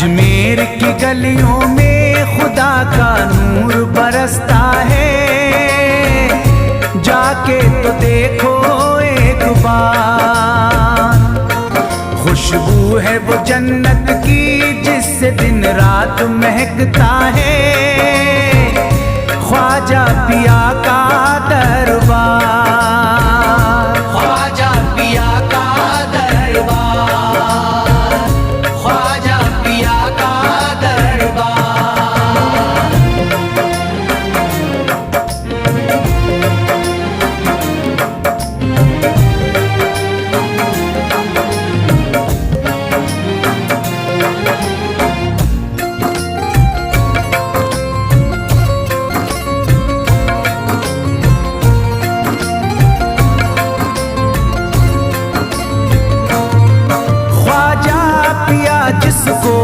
अजमेर की गलियों में खुदा का नूर बरसता है, जाके तो देखो एक बार। खुशबू है वो जन्नत की जिससे दिन रात महकता है, ख्वाजा पिया का दरबार, ख्वाजा पिया का दरबार, ख्वाजा पिया का दरबार। जिसको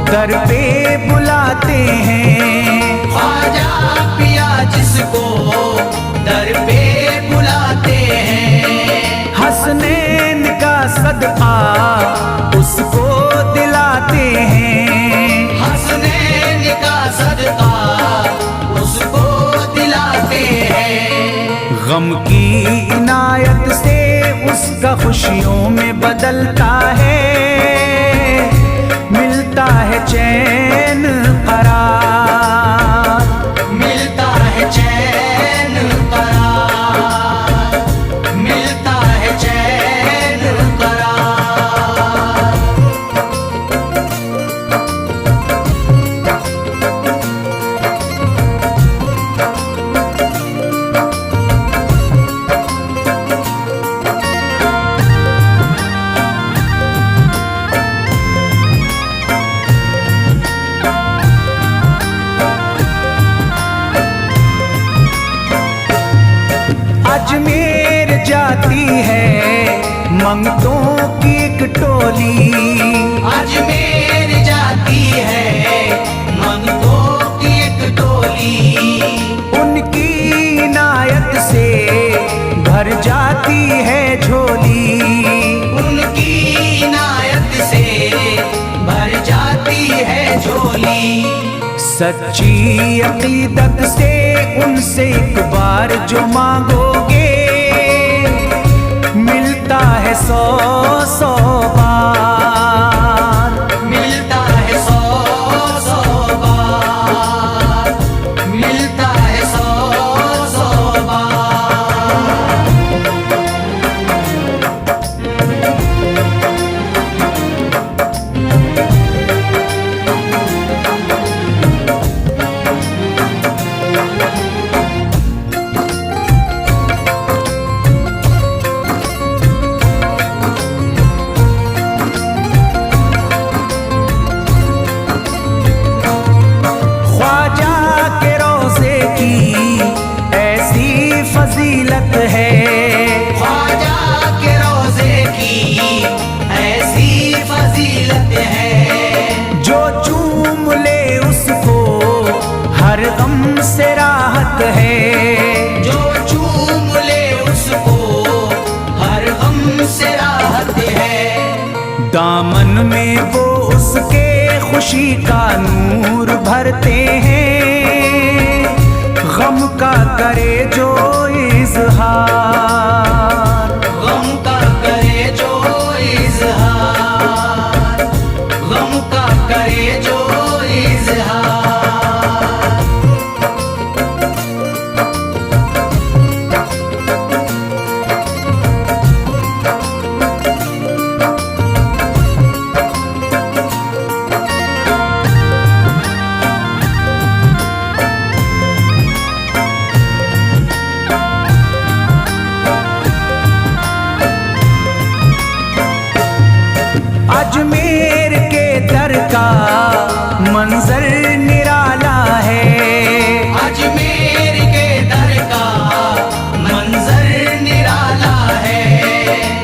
दर पे बुलाते हैं, ख्वाजा पिया जिसको दर पे बुलाते हैं, हसनैन का सदका उसको दिलाते हैं, हसनैन का सदका उसको दिलाते हैं। गम की इनायत से उसका खुशियों में बदलता है, मिलता है चैन करार, मिलता है चैन करार, मिलता है चैन करार। अजमेर जाती है मंगतों की एक टोली, अजमेर जाती है मंगतों की एक टोली, उनकी इनायत से भर जाती है झोली, उनकी इनायत से भर जाती है झोली। सच्ची अकीदत से उनसे एक बार जो मांगोगे, मिलता है 100 बार, मिलता है 100 बार, मिलता है 100 बार। फजीलत है ख्वाजा के रोज़े की ऐसी फजीलत है, जो चूम ले उसको हर गम से राहत है, जो चूम ले उसको हर गम से राहत है। दामन में वो उसके खुशी का नूर भरते हैं, गम का करे जो इज़हार, गम का करे जो इज़हार, गम का करे जो इज़हार। अजमेर के दर का मंजर निराला है, अजमेर के दर का मंजर निराला है।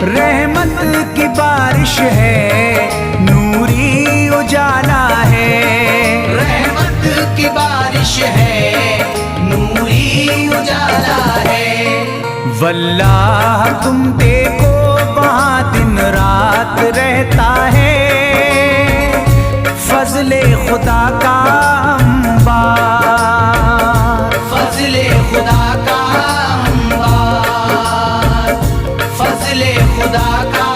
रहमत की बारिश है, नूरी उजाला है, रहमत की बारिश है, नूरी उजाला है। वल्लाह तुम देखो वहाँ दिन रात रहता है, फजले खुदा का अंबार, फजले खुदा का अंबार, फजले खुदा का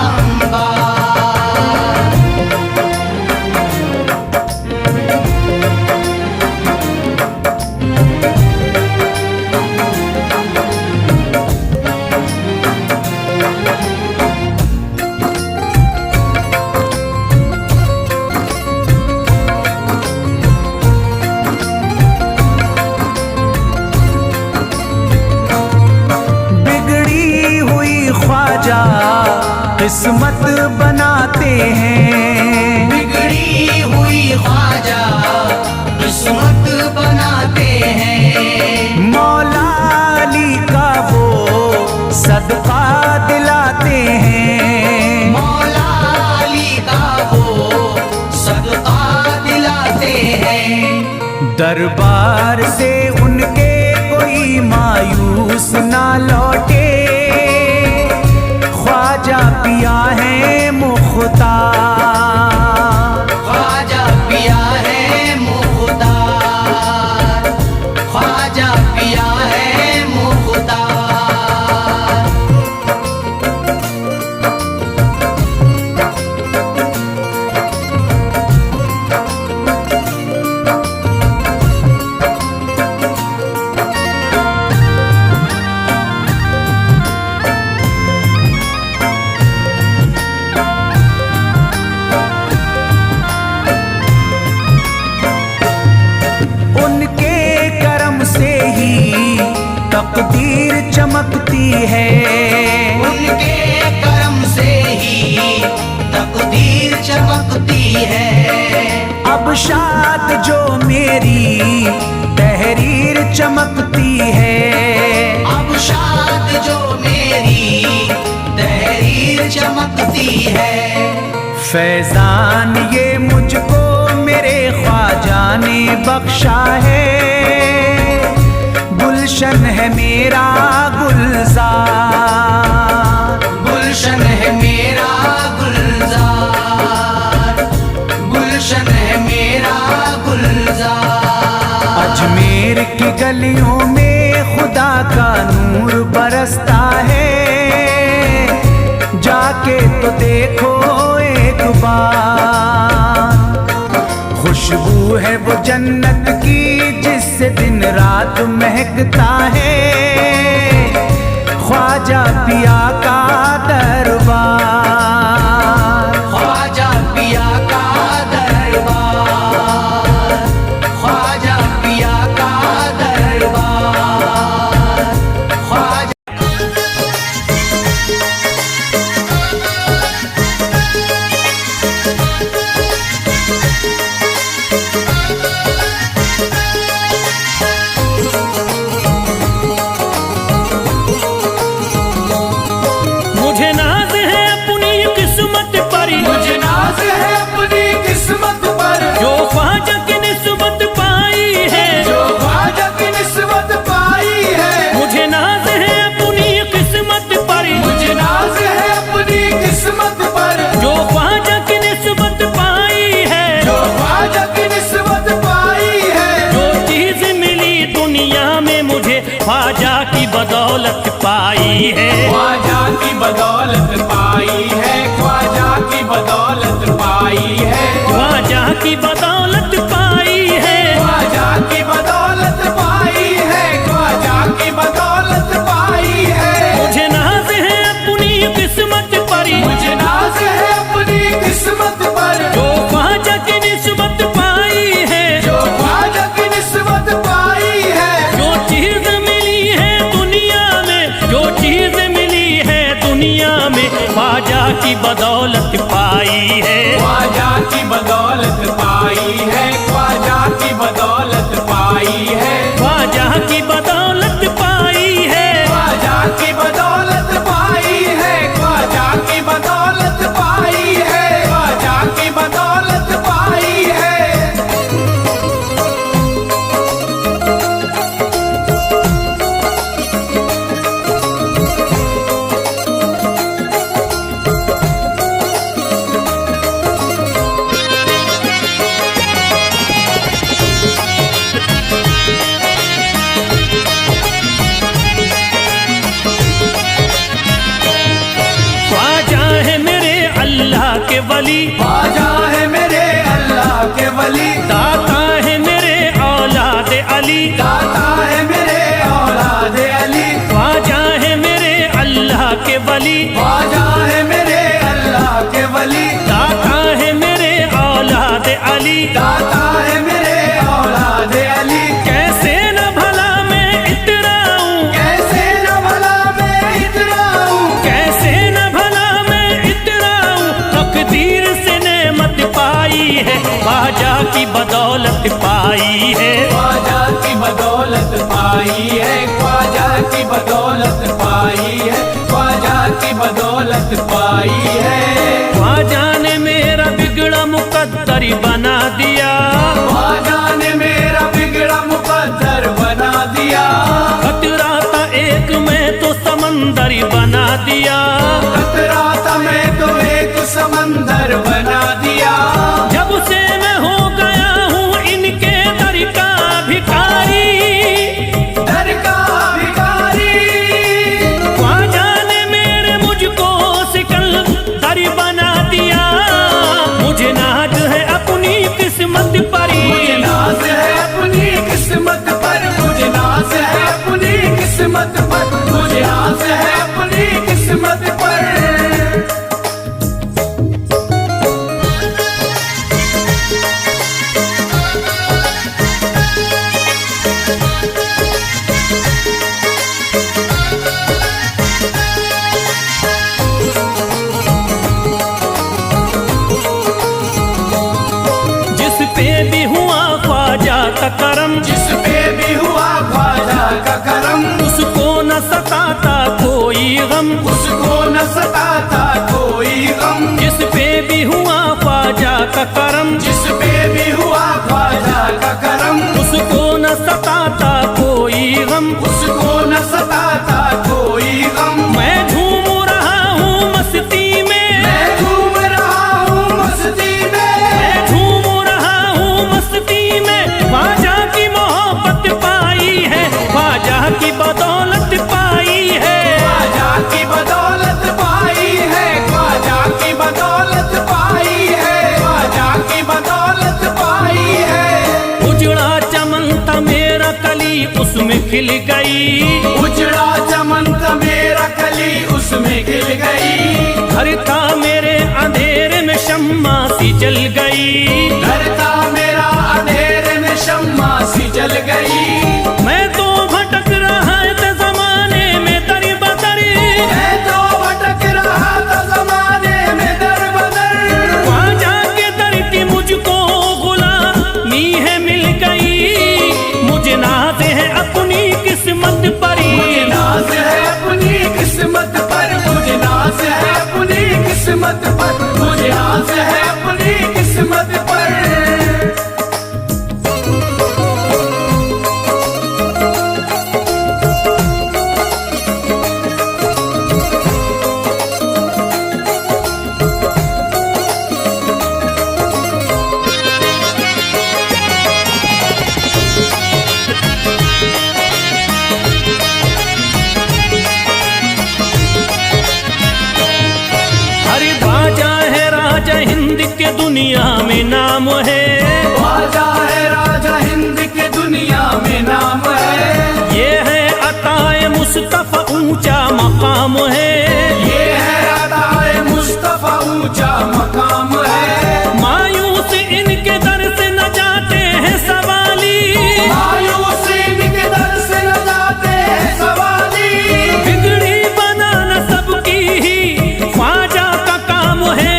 अंबार। किस्मत बनाते हैं, बिगड़ी हुई ख्वाजा किस्मत बनाते हैं। मौला अली का वो सदका दिलाते हैं, मौला अली का वो सदका दिलाते हैं। दरबार से उनके कोई मायूस ना लौटे, ख्वाजा पिया है मुख्तार, ख्वाजा पिया है मुख्तार, ख्वाजा पिया है मुख्तार। तकदीर चमकती है, उनके करम से ही तकदीर चमकती है। अब शाद जो मेरी तहरीर चमकती है, अब शाद जो मेरी तहरीर चमकती है। फैजान ये मुझको मेरे ख्वाजा ने बख्शा है, गुलशन है मेरा गुलजार, गुलशन है मेरा गुलजार, गुलशन है मेरा गुलजार। अजमेर की गलियों में खुदा का नूर बरसता है, जाके तो देखो एक बार। खुशबू है वो जन्नत की जिससे दिन रात महकता है, ख्वाजा पिया का दरबार, ख्वाजा पिया का दरबार, ख्वाजा पिया का दरबार, ख्वाजा। मुझे नाज है अपनी किस्मत पर, मुझे नाज है अपनी किस्मत पर, जो ख्वाजा की निस्बत पाई है, जो ख्वाजा की निस्बत पाई है। मुझे नाज है अपनी किस्मत पर, मुझे नाज है अपनी किस्मत पर, जो ख्वाजा की निस्बत पाई है, जो ख्वाजा की निस्बत पाई है। जो चीज मिली दुनिया में मुझे ख्वाजा की बदौलत पाई है, ख्वाजा की बदौलत पाई है, ख्वाजा की बदौलत पाई है, ख्वाजा की बदौलत पाई है, ख्वाजा की बदौलत पाई है, ख्वाजा की बदौलत पाई है। मुझे नाज है अपनी किस्मत पर, मुझे नाज है अपनी किस्मत पर, जो ख्वाजा की निस्बत पाई है, जो ख्वाजा की निस्बत पाई है। जो चीज मिली है दुनिया में, जो चीज मिली है दुनिया में ख्वाजा की बदौलत पाई है, ख्वाजा की बदौलत पाई है, ख्वाजा की बदौलत पाई है, ख्वाजा की बदौलत पाई है, ख्वाजा की बदौलत पाई है, ख्वाजा की बदौलत पाई है, ख्वाजा की बदौलत पाई है। के वली, ख्वाजा है मेरे अल्लाह के वली, दाता है मेरे औलाद अली, दाता है मेरे औलाद अली, ख्वाजा है मेरे अल्लाह के वली, ख्वाजा है मेरे अल्लाह के वली, दाता है मेरे औलाद अली, दाता है मेरे औलाद अली। कैसे न भला मैं इतराऊं, कैसे न भला मैं इतराऊं, कैसे न भला मैं इतराऊं, तकदीर से नेमत पाई है, ख्वाजा की बदौलत पाई है, ख्वाजा की बदौलत पाई है, ख्वाजा की बदौलत पाई है, ख्वाजा की बदौलत पाई है। ख्वाजा ने मेरा बिगड़ा मुकद्दर बना दिया, ख्वाजा ने मेरा बिगड़ा मुकद्दर बना दिया, खतरा था एक मैं तो समंदर बना दिया, खतरा था मैं तो एक समंदर बना दिया। जब से मैं हो गया हूँ इनके दर का भिखारी, दर का भिखारी, ख्वाजा ने मेरे मुझको सिकंदर बना दिया, मुझे नाज है अपनी किस्मत पर, मुझे नाज है अपनी किस्मत पर, मुझे नाज है अपनी किस्मत पर, मुझे नाज है अपनी किस्मत पर। जिस पे भी हुआ ख्वाजा का करम, जिस पे भी हुआ ख्वाजा का करम, उसको न सताता कोई गम, उसको न सताता कोई गम, जिस पे भी हुआ ख्वाजा का करम, जिस पे भी हुआ ख्वाजा का करम, उसको न सताता कोई गम, उसको न सताता कोई गम। मैं झूम रहा हूँ मस्ती में, मैं झूम रहा हूँ मस्ती में, मैं झूम रहा हूँ मस्ती में, ख्वाजा की मोहब्बत पाई है, ख्वाजा की बदौलत पाई है, ख्वाजा की बदौलत पाई है, ख्वाजा की बदौलत पाई है, ख्वाजा की बदौलत पाई है। उजड़ा चमन था मेरा कली उसमें खिल गई, उजड़ा चमन था मेरा कली उसमें खिल गई, घर था मेरे अंधेरे में शम्मा सी जल गई, घर था मेरा अंधेरे में शम्मा सी जल गई। मैं तो भटक रहा था जमाने में दर बदर, मैं तो भटक रहा था जमाने में दर बदर, ख्वाजा के दर की मुझको गुलामी है मिल गई, मुझे नाज है अपनी किस्मत पर, मुझे नाज है अपनी किस्मत पर, मुझे नाज है अपनी किस्मत पर, मुझे नाज है अपनी किस्मत पर। अरे ख्वाजा है राजा हिंद के दुनिया में नाम है, ख्वाजा है राजा हिंद के दुनिया में नाम है, ये है अताए मुस्तफा ऊंचा मकाम है, ये है अताए मुस्तफा ऊंचा मकाम है। मायूस इनके दर से न जाते हैं सवाली, मायूस इनके दर से न जाते हैं सवाली, बिगड़ी बनाना सबकी ही ख्वाजा का काम है,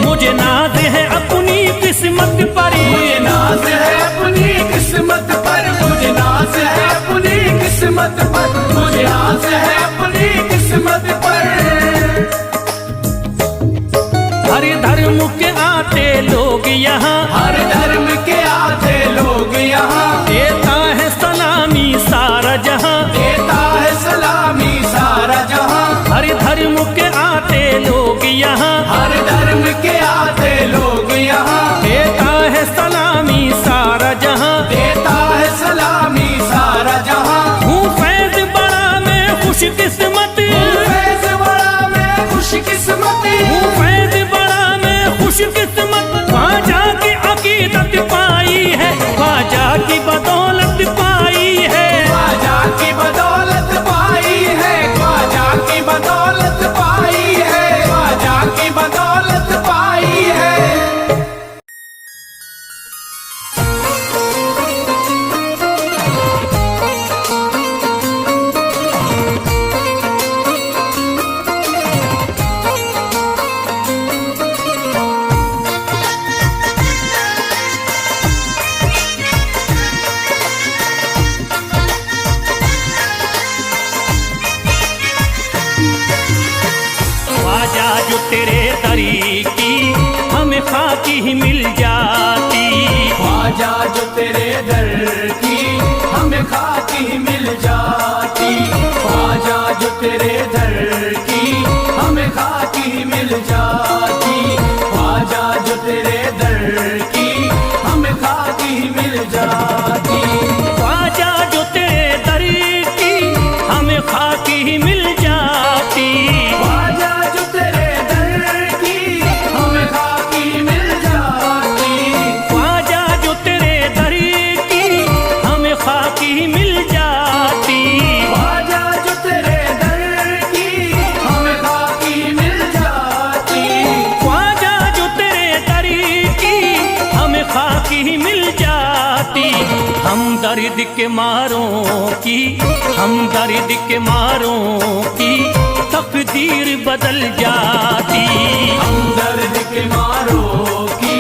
मुझे नाज है अपनी किस्मत पर, मुझे नाज है अपनी किस्मत पर, मुझे नाज है अपनी किस्मत पर, मुझे नाज है अपनी किस्मत पर। हर धर्म के आते लोग यहाँ, हर धर्म के आते लोग यहाँ, देता है सलामी सारा जहाँ, देता है सलामी सारा जहाँ, हर धर्म के आते लोग यहाँ, हर धर्म के आते लोग यहाँ, देता है सलामी सारा जहाँ, देता है सलामी सारा जहाँ। हूँ फैज बड़ा मैं खुशकिस्मत, फैज बड़ा मैं खुशकिस्मत, हूँ फैज बड़ा खाकी मिल जाती। ख्वाजा जो तेरे दर की हमें खाकी मिल जाती। ख्वाजा जो तेरे दर की हमें खाकी मिल जाती। ख्वाजा जो तेरे दर की हमें खाकी मिल जाती। ख्वाजा जो तेरे दर की हमें खाकी मिल जाती। ख्वाजा जो तेरे दर की हमें खाकी मिल जाती। ख्वाजा जो तेरे दर की हमें खाकी मिल जाती। ख्वाजा जो तेरे दर की हमें खाकी मिल जाती। ख्वाजा जो तेरे दर की हमें खाकी मिल जाती। हम दर्द के मारों की, हम दर्द के मारों की तकदीर बदल जाती। हम दर्द के मारों की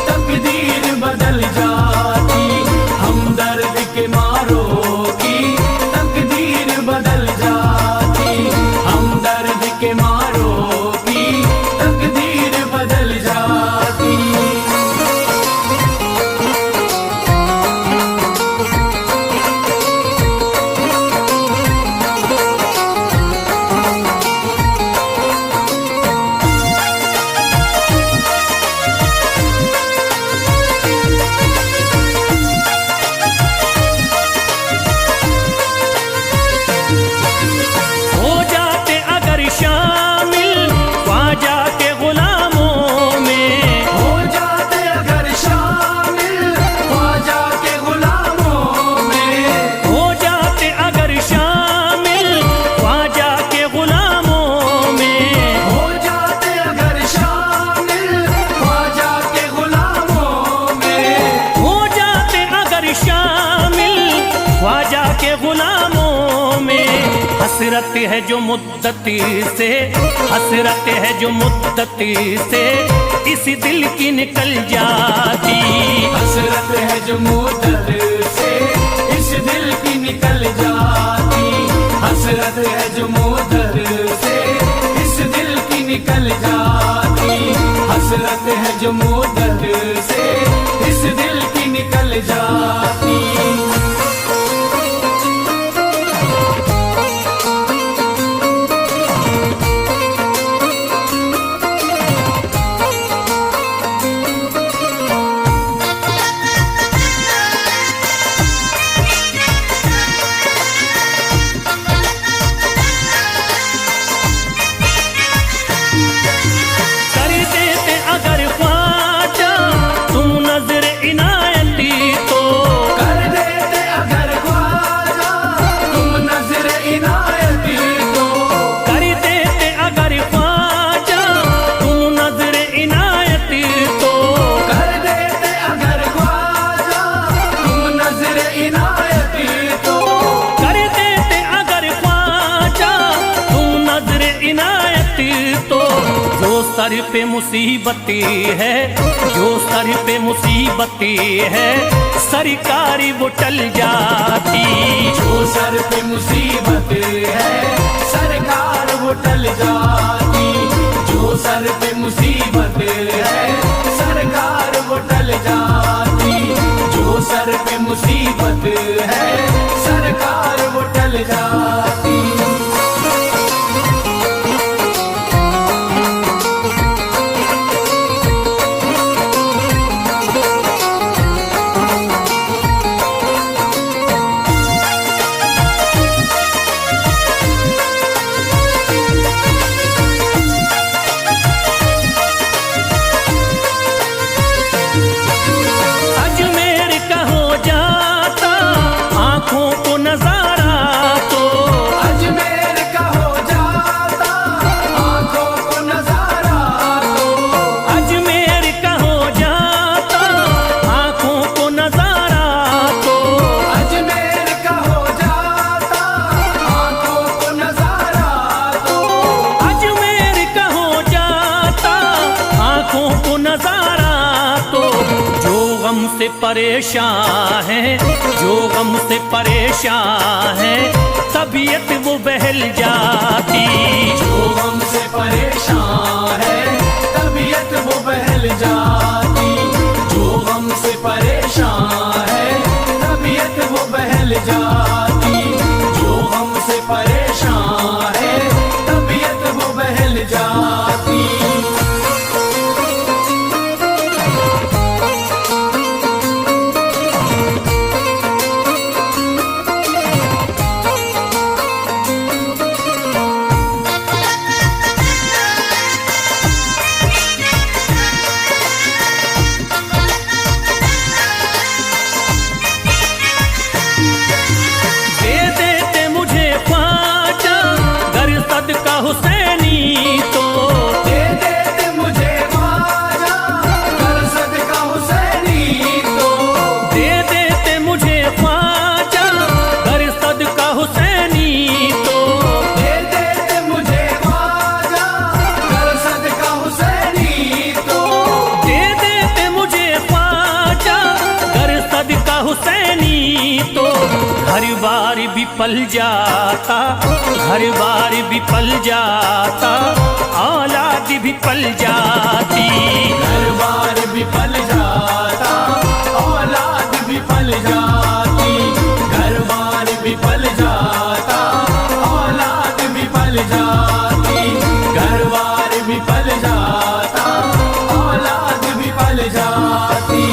तकदीर बदल जाती। हम दर्द के मारों की तकदीर बदल जाती। हम दर्द के मारों की तकदीर बदल जाती। हो जाते अगर शामिल ख्वाजा के गुलामों में। हो जाते अगर शामिल ख्वाजा के गुलामों में। हो जाते अगर शामिल ख्वाजा के गुलामों में। हो जाते अगर शामिल ख्वाजा के गुलामों में। हो जाते अगर शामिल ख्वाजा के गुलामों में। हसरत है जो मुद्दती से, हसरत है जो मुद्दती से इस दिल की निकल जाती। हसरत है जो मुद्दत से इस दिल की निकल जाती। हसरत है जो मुद्दत से इस दिल की निकल जाती। हसरत है जो मुद्दत से इस दिल की निकल जाती। कर देते अगर ख्वाजा तुम नजर इनायती तो। कर देते अगर ख्वाजा तुम नजर इनायती तो। कर देते अगर ख्वाजा तुम नजर इनायती तो। कर देते अगर ख्वाजा तुम नजर इनायती तो। कर देते अगर ख्वाजा तुम नजर इनायती तो। जो सर पे मुसीबती है, जो सर पे मुसीबती है सरकारी वो टल जाती। जो सर पे मुसीबत है सरकार वो टल जाती। जो सर पे मुसीबत है सरकार वो टल जाती। जो सर पे मुसीबत है सरकार वो टल जाती। अजमेर का हो जाता आंखों को नजारा तो। अजमेर का हो जाता आंखों को नजारा तो। अजमेर का हो जाता आंखों को नजारा तो। अजमेर का हो जाता आंखों को नजारा तो। अजमेर का हो जाता आंखों को नजारा तो। जो गम से परेशान है, जो गम से परेशान है तबीयत वो बहल जाती। जो गम से परेशान है तबीयत वो बहल जाती। बदल जाती, जो हमसे परेशान है तबीयत वो बहल जाती। हुसैनी तो दे देते मुझे ख्वाजा, कर सदका हुसैनी तो दे देते मुझे ख्वाजा, कर सदका हुसैनी तो दे देते मुझे ख्वाजा, कर सदका हुसैनी तो दे देते मुझे ख्वाजा, कर सदका हुसैनी तो हर बार भी पल जाता, हर बार भी पल जाता, औलाद भी पल जाती। हर बार भी पल जाता, औलाद भी पल जाती, घर बार भी पल जाता, औलाद भी पल जाती, घर बार भी पल जाता, औलाद भी पल जाती।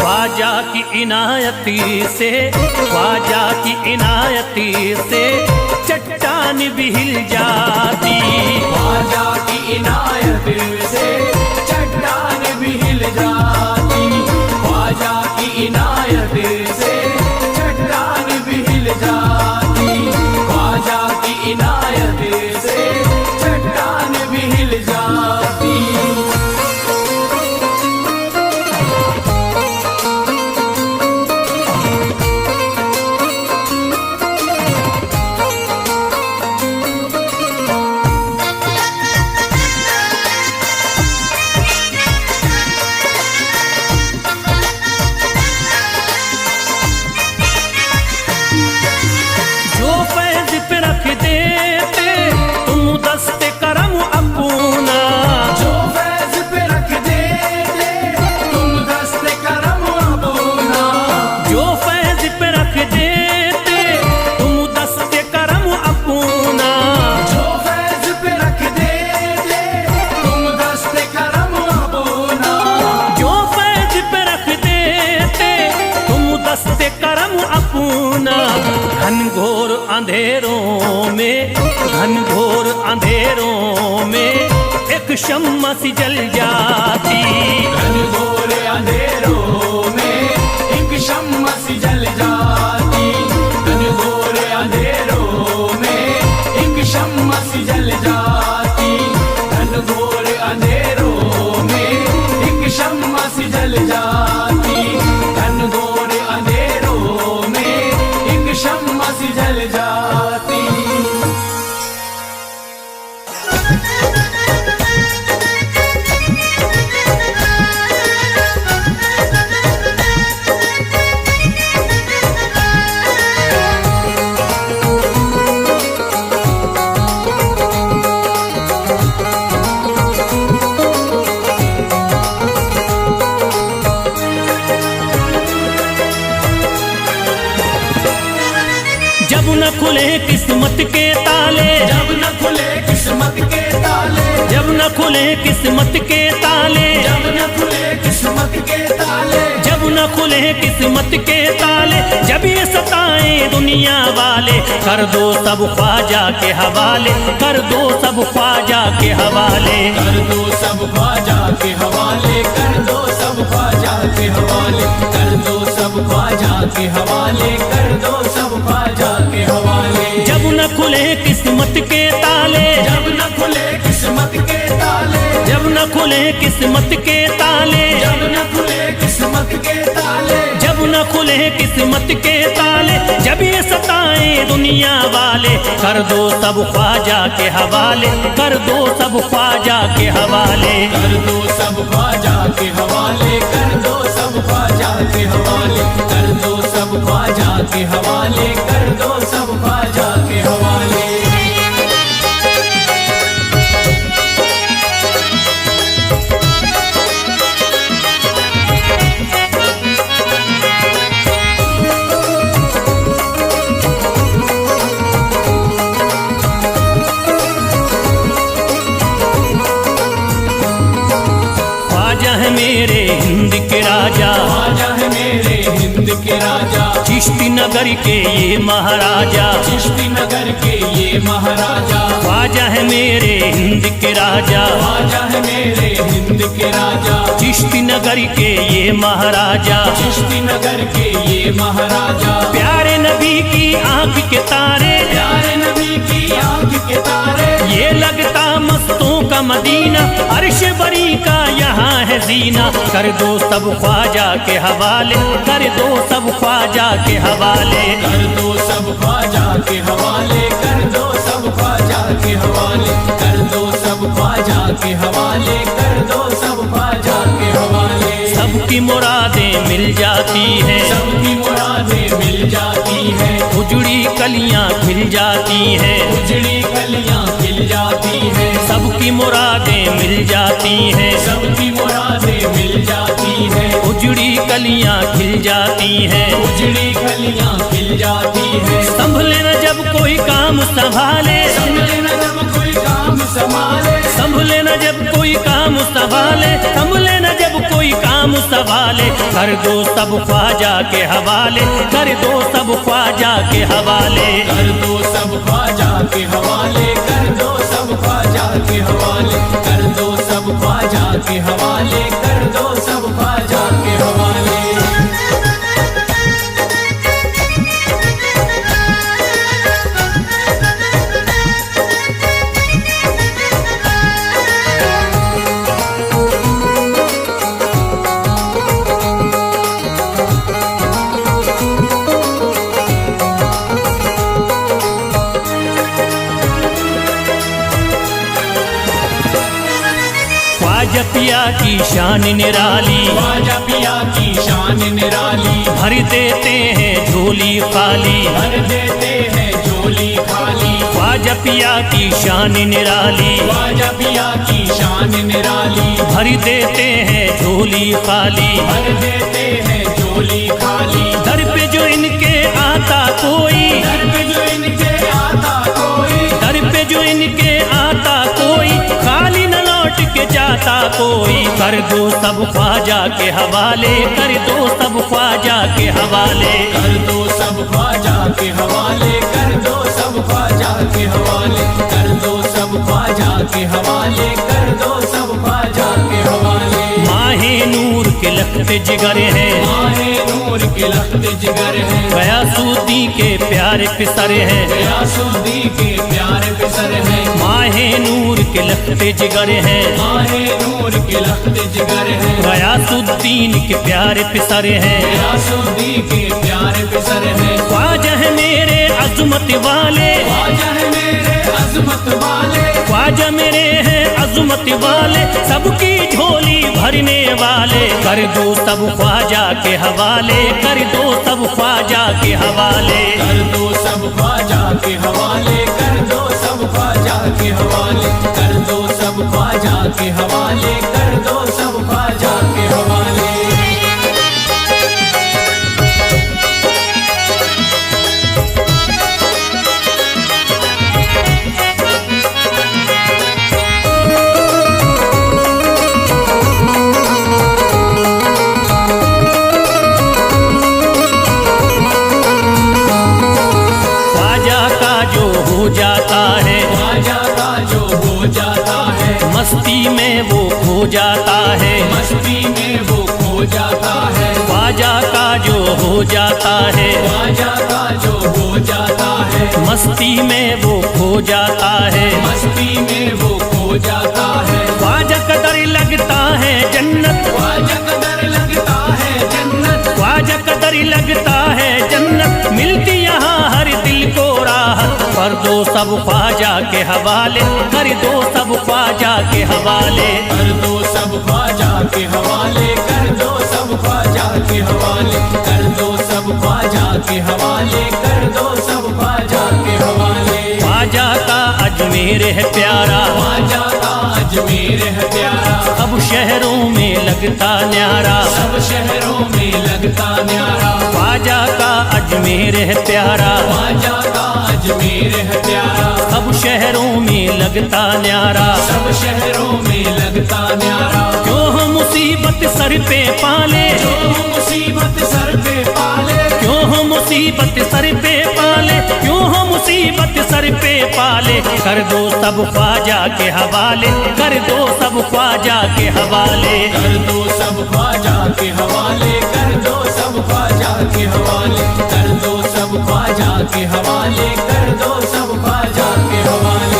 ख्वाजा की इनायती से, ख्वाजा की इनायती से चट्टान भी हिल जाती, ख्वाजा की इनायत से चट्टान भी हिल जाती, ख्वाजा की इनायत से चट्टान भी हिल जाती, ख्वाजा की इनायत से चट्टान भी हिल जाती। घनघोर अंधेरों में, घनघोर अंधेरों में एक शम्मा सी जल जाती, घनघोर अंधेरों में एक शम्मा सी जल जाती, घनघोर अंधेरों में एक शम्मा सी जल जाती, घनघोर अंधेरों में एक शम्मा सी जल जाती, घनघोर अंधेरों में एक शम्मा सी जल जाती। जब न खुले किस्मत के ताले, जब न खुले किस्मत के ताले, जब न खुले किस्मत के ताले, जब न खुले किस्मत के ताले, जब न खुले किस्मत के ताले, जब ये सताए दुनिया वाले, कर दो सब ख्वाजा के हवाले, कर दो सब ख्वाजा के हवाले। कर दो सब ख्वाजा के हवाले, कर दो सब ख्वाजा के हवाले, कर दो सब ख्वाजा के हवाले, कर दो सब ख्वाजा के हवाले। जब न खुले किस्मत के ताले, जब न खुले किस्मत के ताले, जब न खुले किस्मत के ताले, जब न खुले किस्मत के ताले, जब न खुले किस्मत के ताले, जब ये सताए दुनिया वाले, कर दो सब ख्वाजा के हवाले, कर दो सब ख्वाजा के हवाले। कर दो सब ख्वाजा के हवाले, कर दो सब ख्वाजा के हवाले, कर दो सब ख्वाजा के हवाले, कर दो सब ख्वाजा के हवाले। ख्वाजा है मेरे हिंद के राजा, ख्वाजा है मेरे हिंद के राजा, चिश्ती नगर के ये महाराजा, चिश्ती नगर के ये महाराजा। ख्वाजा है मेरे हिंद के राजा, ख्वाजा है मेरे हिंद के राजा, चिश्ती नगर के ये महाराजा, चिश्ती नगर के ये महाराजा। प्यारे नबी की आंख के तारे, प्यारे नबी की आंख के तारे, ये लगता मस्तों का मदीना, अर्श बरी का यहाँ है जीना। कर दो सब ख्वाजा के हवाले, कर दो सब ख्वाजा के हवाले। कर दो सब ख्वाजा के हवाले, कर दो सब ख्वाजा के हवाले, कर दो सब ख्वाजा के हवाले, कर दो सब ख्वाजा के हवाले। सबकी मुरादें मिल जाती हैं, सबकी मुरादें मिल जाती है, उजड़ी कलियां खिल जाती हैं, उजड़ी कलियां खिल जाती है, सबकी मुरादें मिल जाती हैं, सबकी मुरादें मिल जाती है, उजड़ी कलियां खिल जाती हैं। उजड़ी कलियां खिल जाती है। संभले न जब कोई काम संभाले, संभले न जब कोई काम संभाले, संभले न जब कोई काम संभाले, संभले न जब कोई काम संभाले, कर दो सब ख्वाजा के हवाले, कर दो सब ख्वाजा के हवाले। कर दो सब ख्वाजा के हवाले, कर दो सब ख्वाजा के हवाले, कर दो सब ख्वाजा के हवाले, कर दो सब ख्वाजा के हवाले। ख्वाजा पिया की शान निराली, ख्वाजा पिया की शान निराली, भर देते हैं झोली खाली, भर देते हैं झोली खाली। ख्वाजा पिया की शान निराली, ख्वाजा पिया की शान निराली, भर देते हैं झोली खाली, भर देते हैं झोली खाली। दर पे जो इनके आता कोई, दर पे जो इनके आता कोई, दर पे जो इनके आता कोई, खाली न लौट के जाता कोई। कर दो सब ख्वाजा के हवाले, कर दो सब ख्वाजा के हवाले। कर दो सब ख्वाजा के हवाले, कर दो सब ख्वाजा के हवाले, कर दो सब ख्वाजा के हवाले, कर दो सब ख्वाजा के हवाले। माहे नूर के लखते जिगर हैं, माहे नूर के लखते जिगर हैं, गयासुद्दीन के प्यारे पिसर हैं, गयासुद्दीन के प्यारे पिसर हैं। माहे नूर के लखते जिगर हैं, माहे नूर के लखते जिगर हैं, गयासुद्दीन के प्यारे पिसर हैं, गयासुद्दीन के प्यारे पिसर हैं। ख्वाजा है मेरे अज़मत वाले, ख्वाजा है मेरे अज़मत वाले, ख्वाजा मेरे हैं अज़मत वाले, सबकी झोली भरने वाले। कर दो सब ख्वाजा के हवाले, कर दो सब ख्वाजा के हवाले। कर दो सब ख्वाजा के हवाले, कर दो सब ख्वाजा के हवाले, कर दो सब ख्वाजा के हवाले, कर दो सब ख्वाजा के हवाले। जाता है, मस्ती में वो खो जाता है, ख्वाजा का जो हो जाता है, ख्वाजा का जो हो जाता है, मस्ती में वो खो जाता है, मस्ती में वो खो जाता है, ख्वाजा कदर लगता है जन्नत, ख्वाजा कदर लगता है जन्नत, ख्वाजा कदर लगता है जन्नत, मिलती यहाँ हर दिल को राहत, कर दो सब ख्वाजा के हवाले, कर दो सब ख्वाजा के हवाले, कर दो सब ख्वाजा के हवाले, कर दो सब ख्वाजा के हवाले, कर दो सब ख्वाजा के हवाले, कर दो सब ख्वाजा के हवाले। ख्वाजा का अजमेर है प्यारा, ख्वाजा का अजमेर है प्यारा, अब शहरों में लगता न्यारा, सब शहरों में लगता न्यारा, ख्वाजा का अजमेर है प्यारा, ख्वाजा का अजमेर है प्यारा, अब शहरों में लगता न्यारा, सब शहरों में लगता न्यारा, क्यों हम मुसीबत सर पे पाले, जो मुसीबत सर पे पाले, क्यों हम मुसीबत सर पे पाले, क्यों हम मुसीबत सर पे पाले, कर दो सब ख्वाजा के हवाले, कर दो सब ख्वाजा के हवाले, कर दो सब ख्वाजा के हवाले, कर दो सब ख्वाजा के हवाले, कर दो सब ख्वाजा के हवाले, कर दो सब ख्वाजा के हवाले।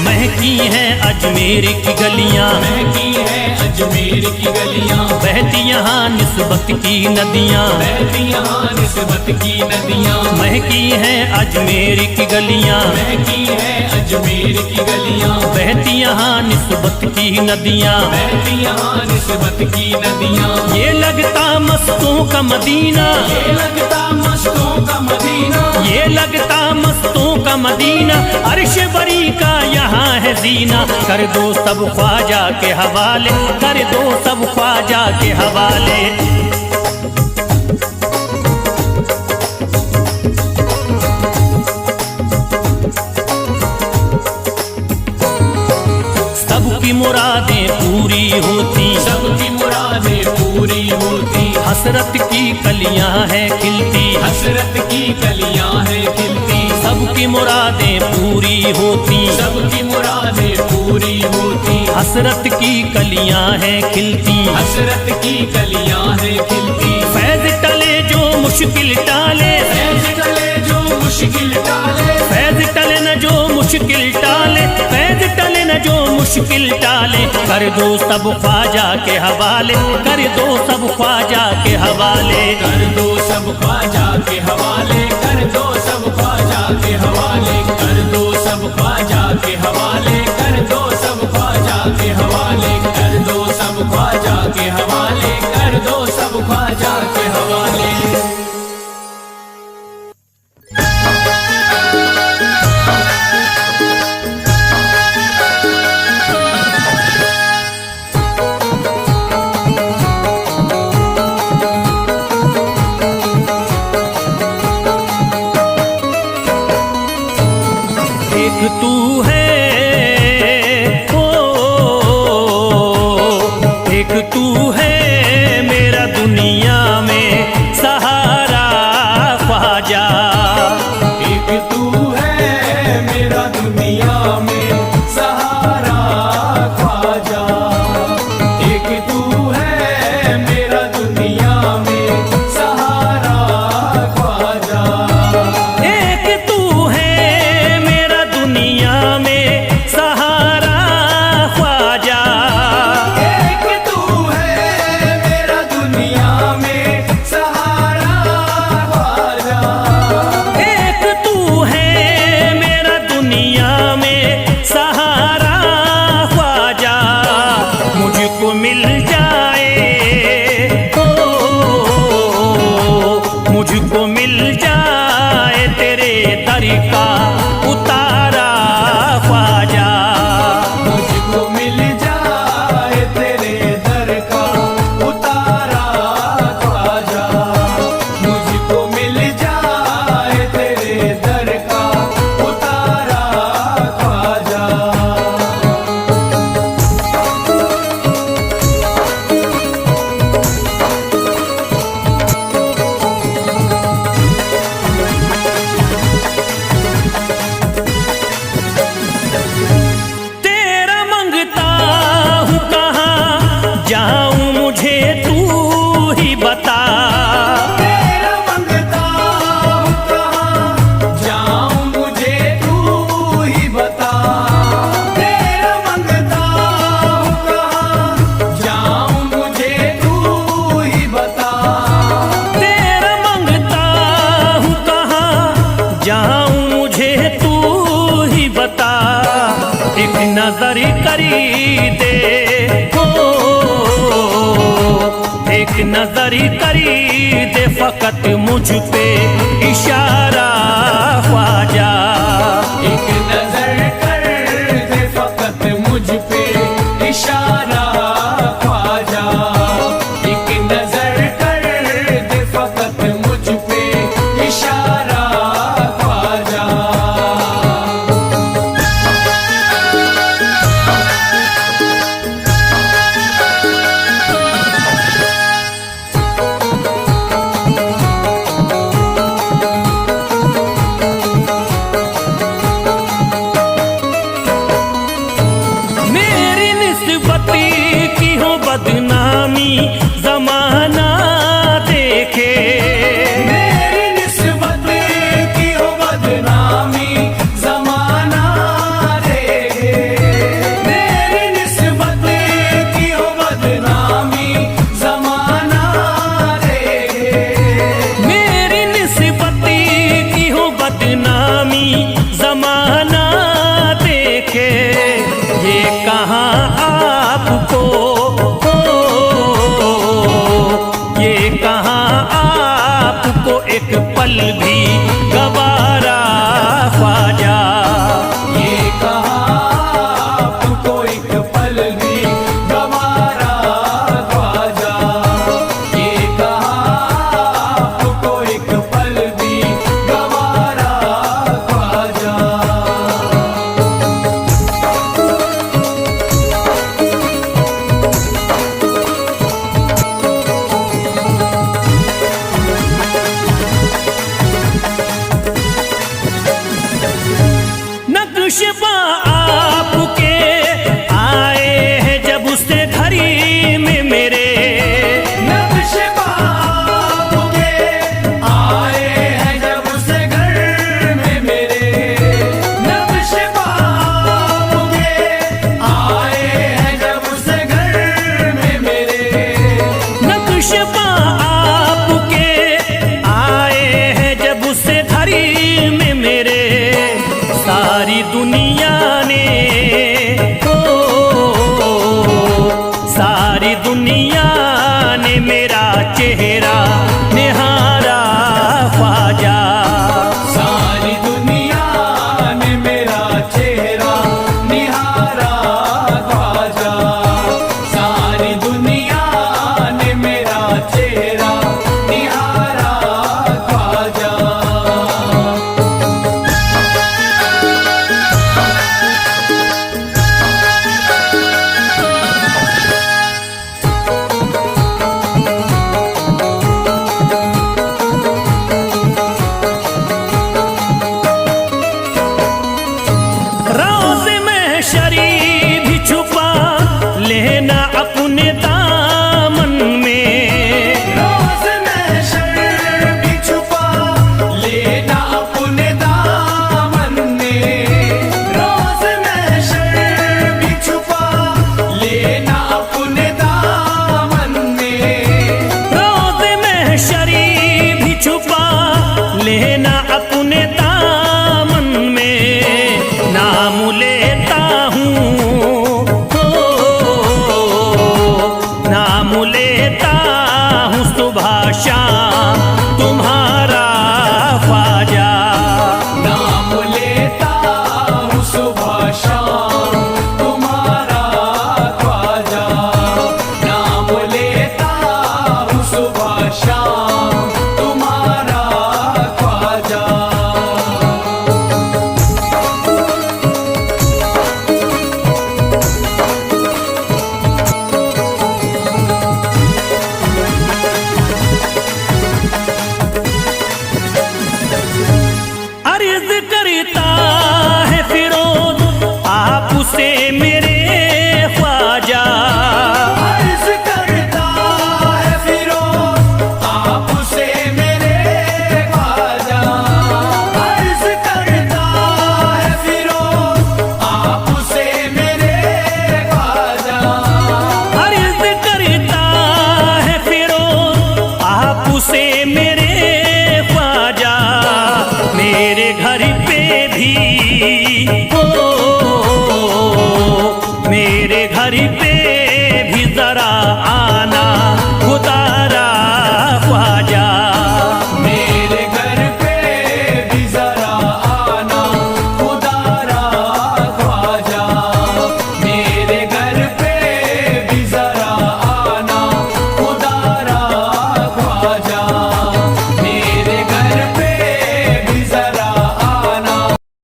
महकी हैं अजमेर की गलियां, महकी है अजमेर की गलियां, बहती यहाँ निस्बत की नदियाँ, बहती यहाँ निस्बत की नदियां, महकी हैं अजमेर की गलियाँ, महकी है अजमेर की गलियां, बहती यहाँ निस्बत की नदियाँ, बहती यहाँ निस्बत की नदियां, ये लगता मस्तों का मदीना, ये लगता मस्तों का मदीना, ये लगता मस्तों का मदीना, अर्श बरी का यहाँ है जीना, कर दो सब ख्वाजा के हवाले, कर दो सब ख्वाजा के हवाले। सबकी मुरादें पूरी होती, सबकी मुरादें पूरी होती, हसरत की कलियां हैं खिलती, हसरत की कलियां हैं खिलती, सबकी मुरादें पूरी होती, सबकी मुरादें पूरी होती, हसरत की कलियां हैं खिलती, हसरत की कलियां हैं खिलती, फैज टले जो मुश्किल टाले, फैज टले जो मुश्किल टाले, फैज टले न जो मुश्किल टाले, फैज टले न जो मुश्किल टाले, कर दो सब ख्वाजा के हवाले, कर दो सब ख्वाजा के हवाले, कर दो सब ख्वाजा के हवाले, कर दो सब ख्वाजा के हवाले, कर दो सब ख्वाजा के हवाले, कर दो सब ख्वाजा के हवाले, कर दो सब ख्वाजा के हवाले, कर दो सब ख्वाजा के हवाले। एक तू है ओ, एक तू है मेरा दुनिया में सहारा ख्वाजा, एक तू है मेरा दुनिया में सहारा ख्वाजा, एक तू है मेरा दुनिया में सहारा ख्वाजा, एक तू है मेरा दुनिया में सहारा ख्वाजा, एक तू है नजर करी दे फकत मुझ पे इशारा ख्वाजा। एक नजर कर दे फकत मुझ पे इशारा ख्वाजा। एक नजर कर दे फकत मुझ पे इशारा ख्वाजा। मेरी निस्बत की हो बदनामी जमाना देखे। मेरी निस्बत की हो बदनामी जमाना देखे। मेरी निस्बत की हो बदनामी जमाना देखे। मेरी निस्बत की हो बदनामी जमाना देखे। ये कहाँ आपको ये कहाँ आपको एक पल भी